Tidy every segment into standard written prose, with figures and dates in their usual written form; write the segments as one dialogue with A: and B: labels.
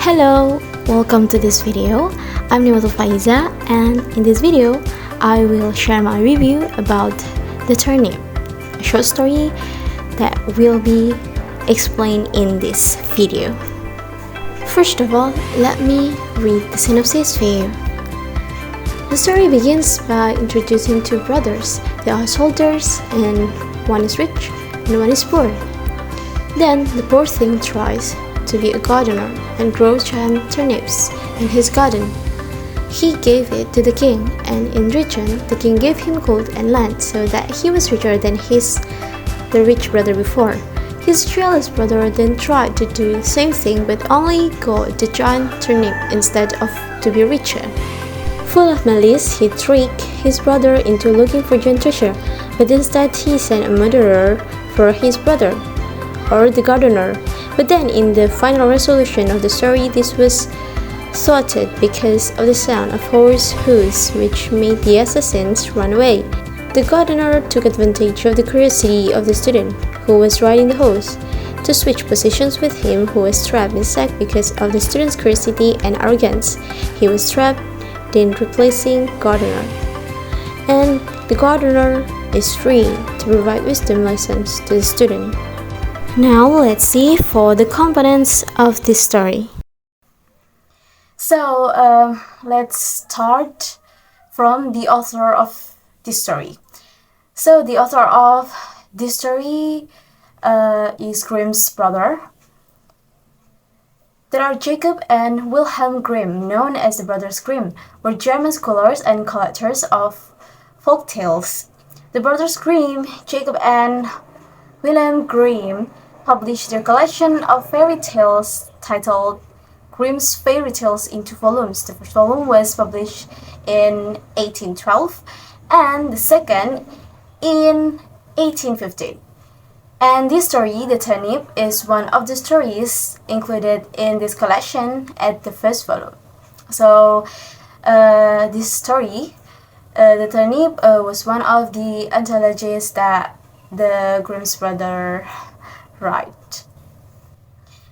A: Hello, welcome to this video. I'm Nikmatul Faizah, and in this video I will share my review about the Turnip, a short story that will be explained in this video. First of all, let me read the synopsis for you. The story begins by introducing two brothers. They are soldiers, and one is rich and one is poor. Then the poor thing tries to be a gardener and grow giant turnips in his garden. He gave it to the king, and in return the king gave him gold and land, so that he was richer than the rich brother before. His jealous brother then tried to do the same thing, but only got the giant turnip instead of to be richer. Full of malice, he tricked his brother into looking for giant treasure, but instead he sent a murderer for his brother, or the gardener. But then in the final resolution of the story, this was thwarted because of the sound of horse hooves, which made the assassins run away. The gardener took advantage of the curiosity of the student, who was riding the horse, to switch positions with him, who was trapped in sack because of the student's curiosity and arrogance. He was trapped, then replacing gardener. And the gardener is free to provide wisdom lessons to the student. Now let's see for the components of this story. So let's start from the author of this story. So the author of this story is Grimm's brother. There are Jacob and Wilhelm Grimm, known as the Brothers Grimm, were German scholars and collectors of folk tales. The Brothers Grimm, Jacob and Wilhelm Grimm, published their collection of fairy tales titled Grimm's Fairy Tales in two volumes. The first volume was published in 1812 and the second in 1815. And this story, The Turnip, is one of the stories included in this collection at the first volume. So this story, The Turnip, was one of the anthologies that the Grimm's brother write.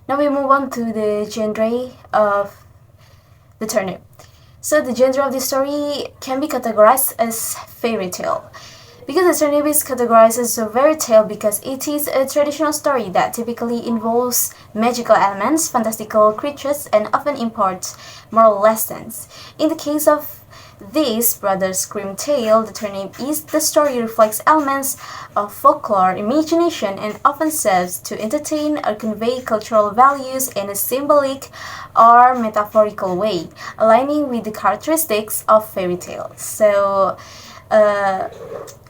A: Now we move on to the genre of The Turnip. So the genre of this story can be categorized as fairy tale. Because The Turnip is categorized as a fairy tale because it is a traditional story that typically involves magical elements, fantastical creatures, and often imparts moral lessons. In the case of this Brothers Grimm tale, The Turnip, the story reflects elements of folklore, imagination, and often serves to entertain or convey cultural values in a symbolic or metaphorical way, aligning with the characteristics of fairy tales. So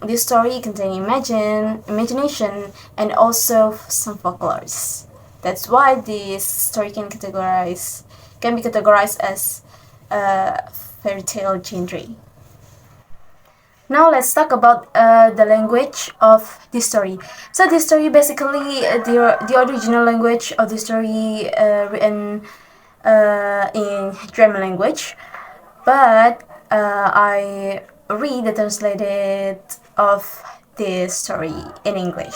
A: this story contains imagination and also some folklores. That's why this story can be categorized as fairy tale genre. Now let's talk about the language of this story. So this story basically the original language of the story written in German language, but I read the translated of this story in English.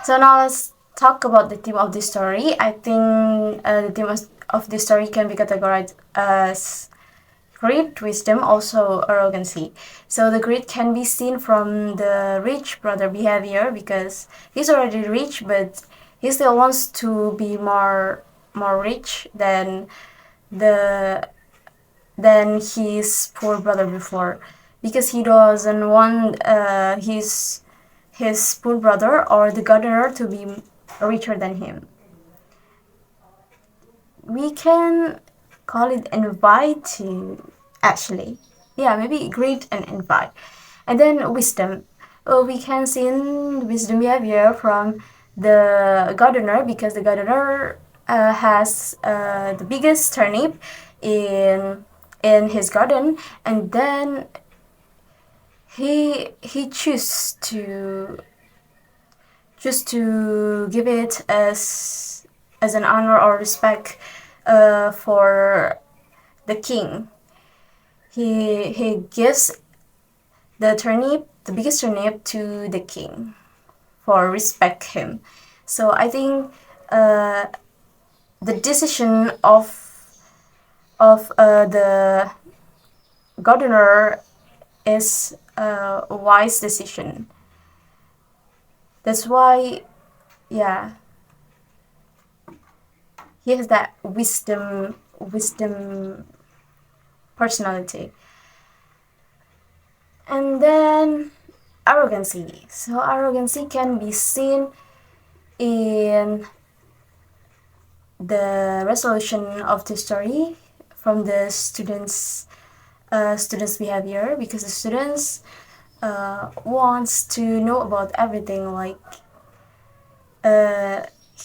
A: So now let's talk about the theme of this story. I think the theme of this story can be categorized as greed, wisdom, also arrogancy. So the greed can be seen from the rich brother behavior because he's already rich, but he still wants to be more rich than his poor brother before, because he doesn't want his poor brother or the gardener to be richer than him. We can call it envy too, actually. Yeah, maybe greed and envy. And then wisdom. We can see wisdom behavior from the gardener, because the gardener has the biggest turnip in his garden, and then he choose to give it as an honor or respect for the king. He gives the biggest turnip to the king for respect him. So I think the decision of of the Gadener is a wise decision. That's why, yeah, he has that wisdom personality. And then arrogancy. So arrogancy can be seen in the resolution of the story from the students' behavior, because the students wants to know about everything. Like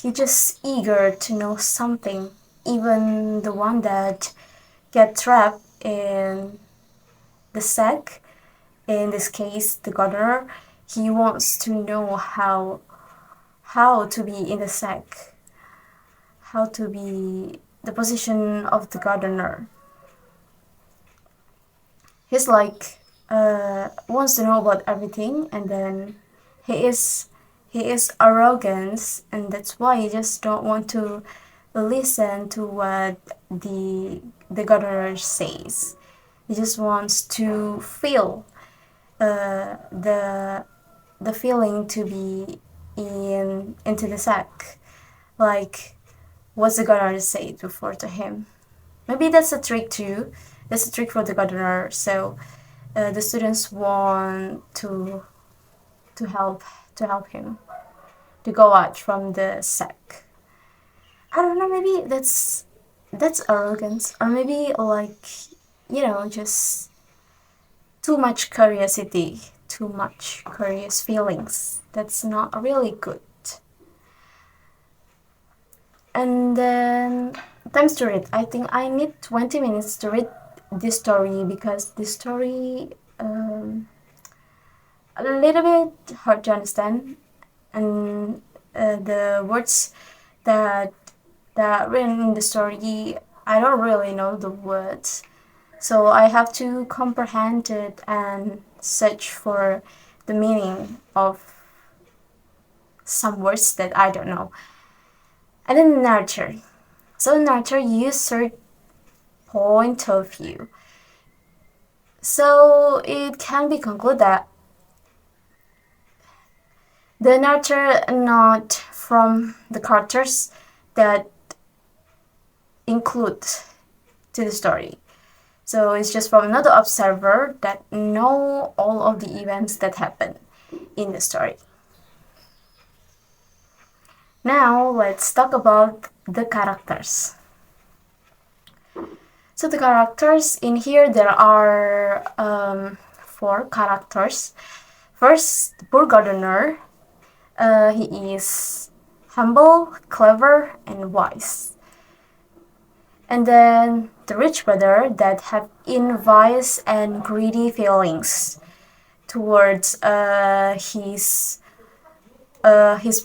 A: he just eager to know something, even the one that get trapped in the sack. In this case, the gardener, he wants to know how to be in the sack, how to be the position of the gardener. He's like wants to know about everything, and then he is arrogant, and that's why he just don't want to listen to what the gardener says. He just wants to feel the feeling to be into the sack, like what's the gardener say before to him. Maybe that's a trick too. That's a trick for the gardener. So the students want to help him to go out from the sack. I don't know. Maybe that's arrogance, or maybe like just too much curiosity, too much curious feelings. That's not really good. And then times to read. I think I need 20 minutes to read this story, because this story a little bit hard to understand, and the words that written in the story, I don't really know the words, so I have to comprehend it and search for the meaning of some words that I don't know. And then nurture. So nurture user point of view. So it can be concluded that the nurture not from the characters that include to the story. So it's just from another observer that know all of the events that happen in the story. Now let's talk about the characters. So the characters in here, there are 4 characters. First, the poor gardener. He is humble, clever, and wise. And then the rich brother that have envious and greedy feelings towards his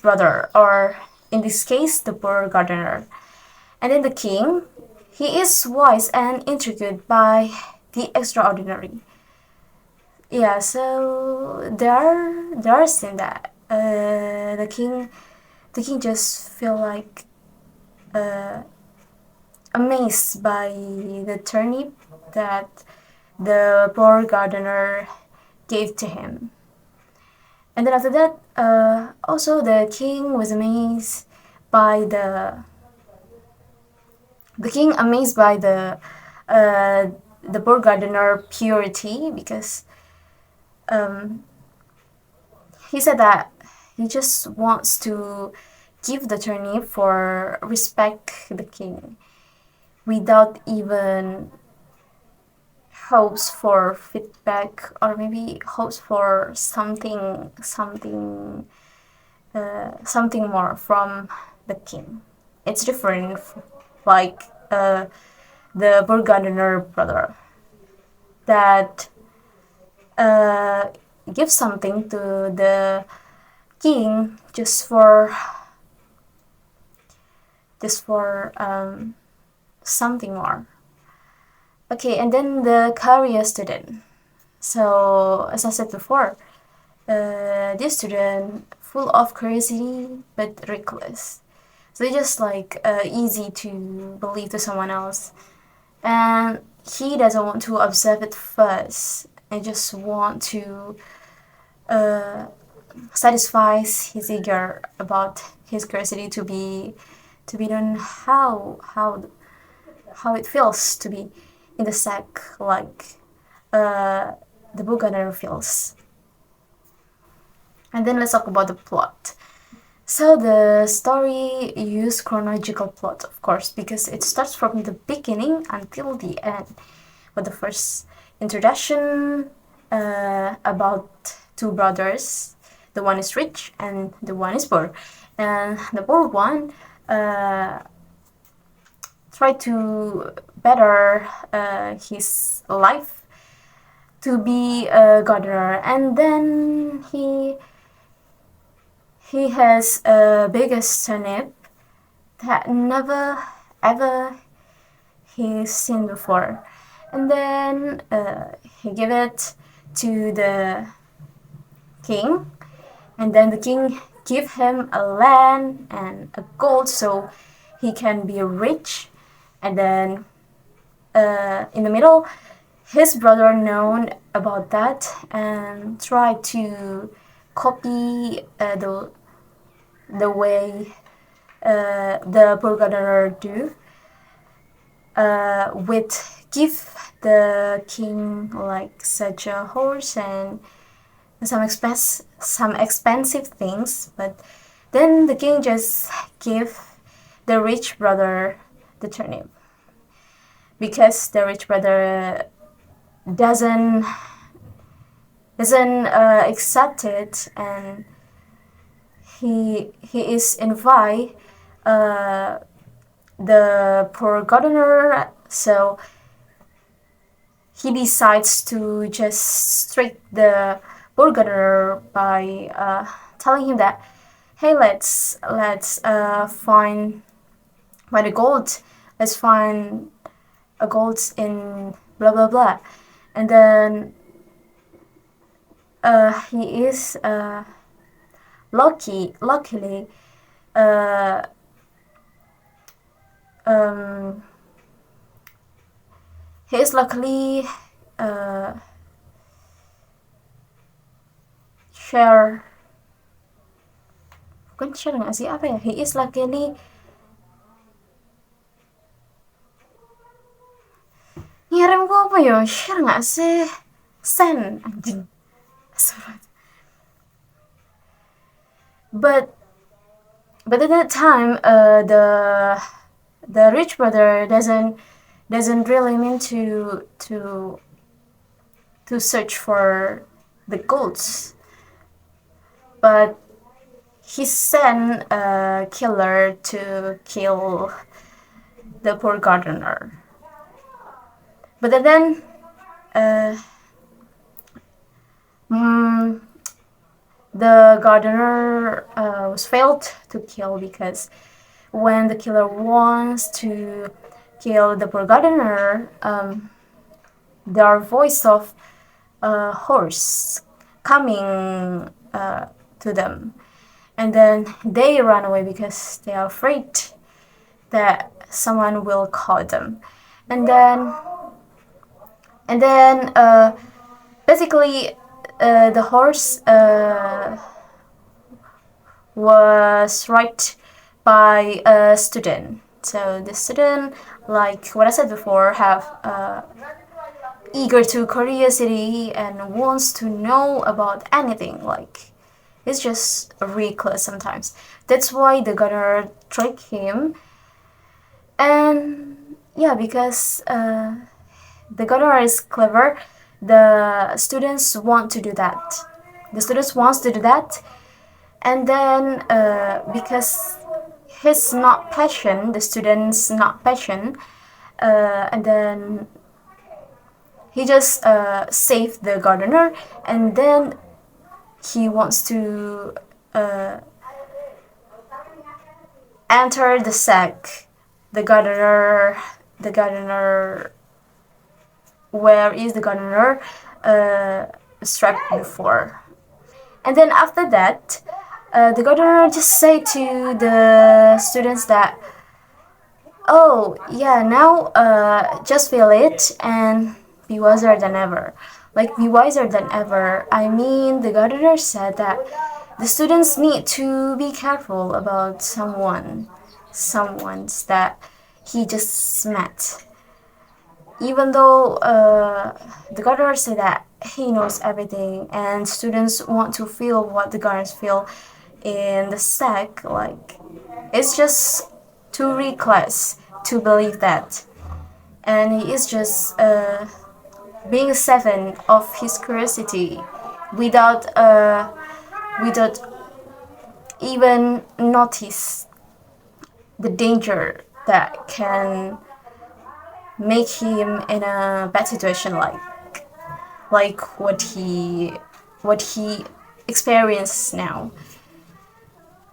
A: brother, or in this case, the poor gardener. And then the king, he is wise and intrigued by the extraordinary. Yeah, so there are scenes that the king just feel like amazed by the turnip that the poor gardener gave to him. And then after that, also the king was amazed by the poor gardener purity, because he said that he just wants to give the turnip for respect the king, without even hopes for feedback, or maybe hopes for something more from the king. It's different, like the poor gardener brother that gives something to the king just for something more. Okay, and then the career student. So as I said before, this student full of curiosity but reckless. So they just like easy to believe to someone else, and he doesn't want to observe it first and just want to satisfy his eager about his curiosity to be known how it feels to be in the sack like the book Gadener feels. And then let's talk about the plot. So the story uses chronological plot, of course, because it starts from the beginning until the end, with the first introduction about two brothers. The one is rich and the one is poor, and the poor one try to better his life to be a gardener, and then he has a biggest turnip that never ever he's seen before, and then he give it to the king, and then the king give him a land and a gold so he can be rich, and then in the middle his brother known about that and try to copy the way the poor gardener do, with give the king like such a horse and some expensive things, but then the king just give the rich brother the turnip because the rich brother doesn't accept it, and he is invite the poor gardener, so he decides to just trick the poor gardener by telling him that, hey, let's find the gold, let's find a gold in blah blah blah, and then he is luckily he is luckily share bukan share nggak sih, apa ya, he is luckily ngirim gue apa ya, share nggak sih, send anjing. But at that time, the rich brother doesn't really mean to search for the golds, but he sent a killer to kill the poor gardener. But then the gardener was failed to kill, because when the killer wants to kill the poor gardener, there are voice of a horse coming to them, and then they run away because they are afraid that someone will call them, and then basically the horse was right by a student. So the student, like what I said before, have eager to curiosity and wants to know about anything. Like, it's just reckless sometimes. That's why the gardener tricked him. And yeah, because the gardener is clever, the students want to do that. And then because he's not patient, the student's not patient, and then he just saved the gardener, and then he wants to enter the sack. The gardener, where is the gardener strapped before? And then after that, the gardener just say to the students that Oh, yeah, now just feel it and be wiser than ever. Like, be wiser than ever. I mean, the gardener said that the students need to be careful about someone's that he just met. Even though the gardener said that he knows everything and students want to feel what the gardeners feel in the sack, like, it's just too reckless to believe that. And he is just being seven of his curiosity without even notice the danger that can make him in a bad situation, like what he experiences now.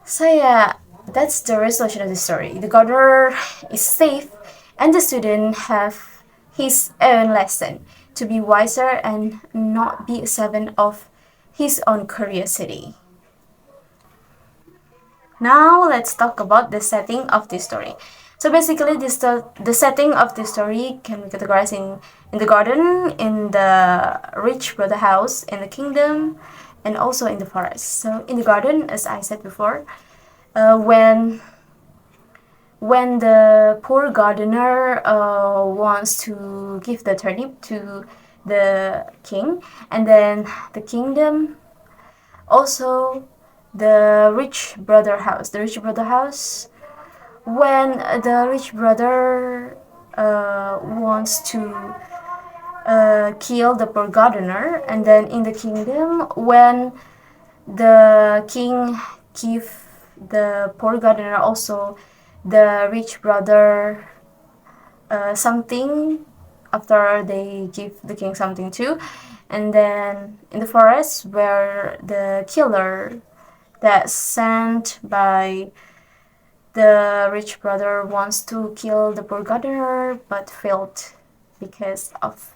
A: So yeah, that's the resolution of the story. The gardener is safe, and the student have his own lesson to be wiser and not be a servant of his own curiosity. Now let's talk about the setting of the story. So basically, the setting of the story can be categorized in the garden, in the rich brother house, in the kingdom, and also in the forest. So in the garden, as I said before, when the poor gardener wants to give the turnip to the king, and then the kingdom, also the rich brother house, when the rich brother wants to kill the poor gardener, and then in the kingdom, when the king give the poor gardener also the rich brother something after they give the king something too. And then in the forest, where the killer that sent by the rich brother wants to kill the poor gardener but failed because of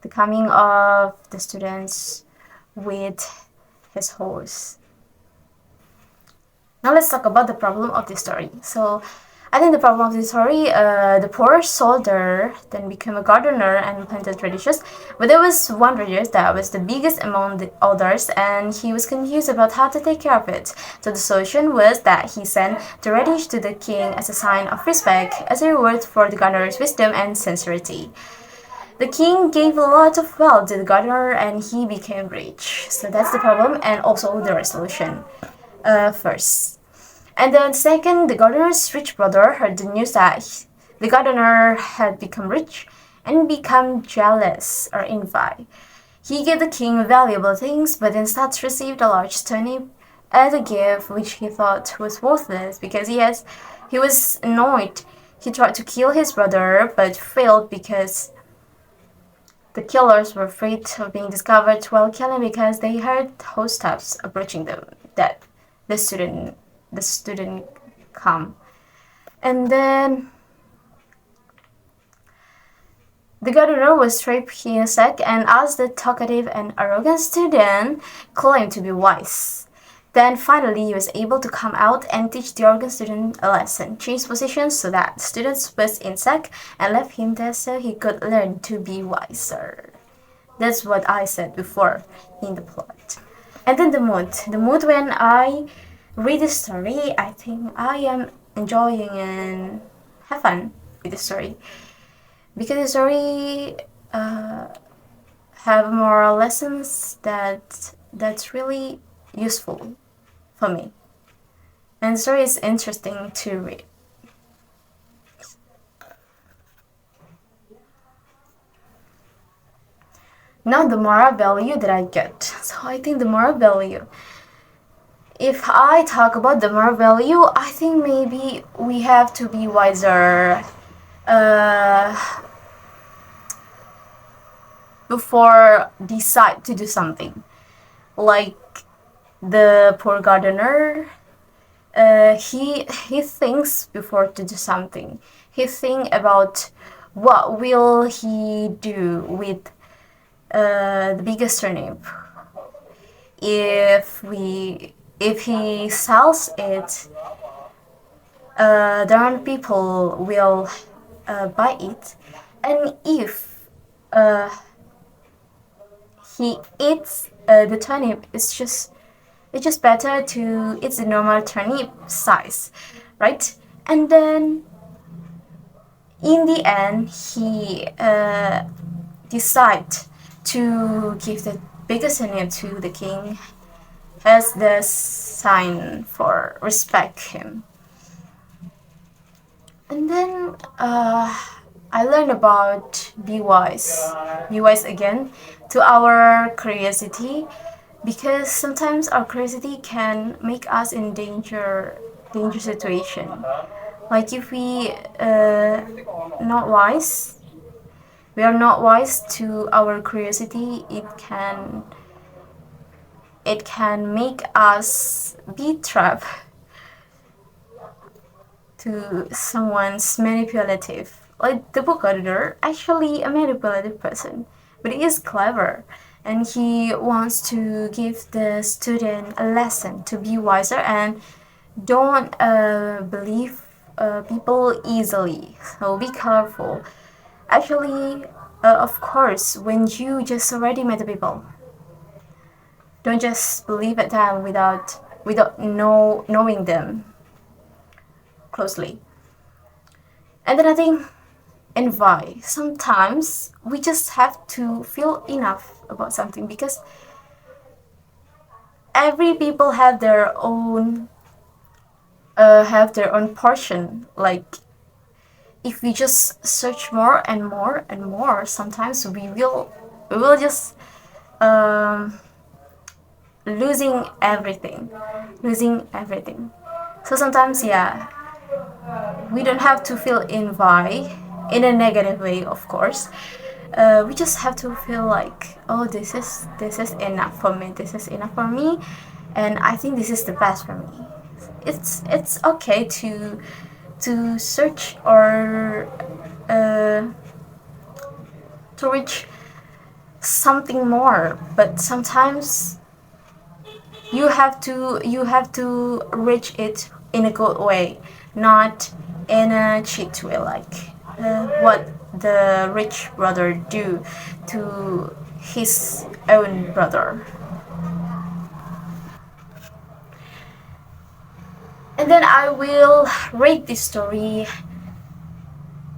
A: the coming of the students with his horse. Now let's talk about the problem of this story. So I think the problem of this story, the poor soldier then became a gardener and planted radishes, but there was one radish that was the biggest among the others, and he was confused about how to take care of it. So the solution was that he sent the radish to the king as a sign of respect, as a reward for the gardener's wisdom and sincerity. The king gave a lot of wealth to the gardener and he became rich. So that's the problem and also the resolution. First. And then second, the gardener's rich brother heard the news that the gardener had become rich and become jealous or envy. He gave the king valuable things, but instead received a large turnip as a gift which he thought was worthless because he was annoyed. He tried to kill his brother but failed because the killers were afraid of being discovered while killing because they heard footsteps approaching them. That the student come. And then the gardener was trapped in a sack and asked the talkative and arrogant student claimed to be wise. Then finally he was able to come out and teach the arrogant student a lesson, change positions so that the student was in sack and left him there so he could learn to be wiser. That's what I said before in the plot. And then the mood when I read the story, I think I am enjoying and have fun with the story because the story have moral lessons that's really useful for me, and the story is interesting to read. Now the moral value that I get. So I think the moral value, if I talk about the moral value, I think maybe we have to be wiser before decide to do something. Like the poor gardener, he thinks before to do something. He think about what will he do with the biggest turnip. If he sells it, there are people will buy it, and if uh, he eats the turnip, it's just better to eat the normal turnip size, right? And then in the end, he decide to give the biggest turnip to the king as the sign for respect him. And then I learned about be wise again to our curiosity, because sometimes our curiosity can make us in danger situation. Like if not wise, we are not wise to our curiosity, it can make us be trapped to someone's manipulative. Like the book Gadener, actually a manipulative person, but he is clever, and he wants to give the student a lesson to be wiser and don't believe people easily. So be careful. Actually, of course, when you just already met the people, don't just believe at them without knowing them closely. And then I think, and why? Sometimes we just have to feel enough about something, because every people have their own portion. Like if we just search more and more and more, sometimes we will just um, losing everything. So sometimes, yeah, we don't have to feel envy in a negative way, of course. We just have to feel like, oh, this is enough for me. This is enough for me, and I think this is the best for me. It's okay to search or to reach something more, but sometimes you have to reach it in a good way, not in a cheat way, like what the rich brother do to his own brother. And then I will rate this story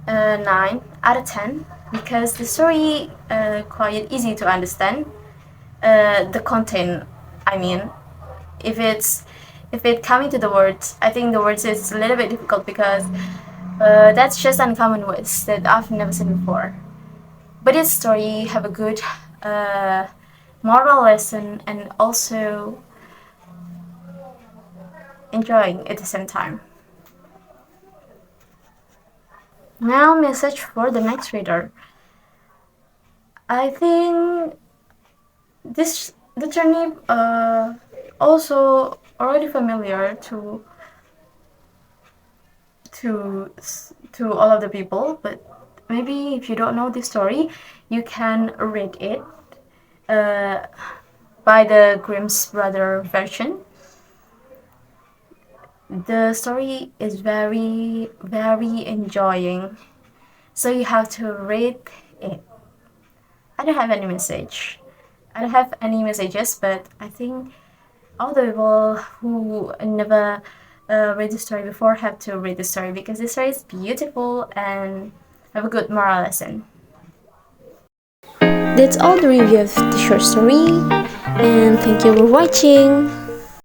A: 9 out of 10, because the story quite easy to understand. The content, I mean, if it coming to the words, I think the words is a little bit difficult, because that's just uncommon words that I've never seen before. But this story have a good moral lesson, and also enjoying at the same time. Now, message for the next reader. I think the turnip also already familiar to to all of the people, but maybe if you don't know this story, you can read it uh, by the Grimm's brother version. The story is very very enjoying, so you have to read it. I don't have any message. I don't have any messages, but I think all the people who never read the story before have to read the story, because the story is beautiful and have a good moral lesson. That's all the review of the short story, and thank you for watching.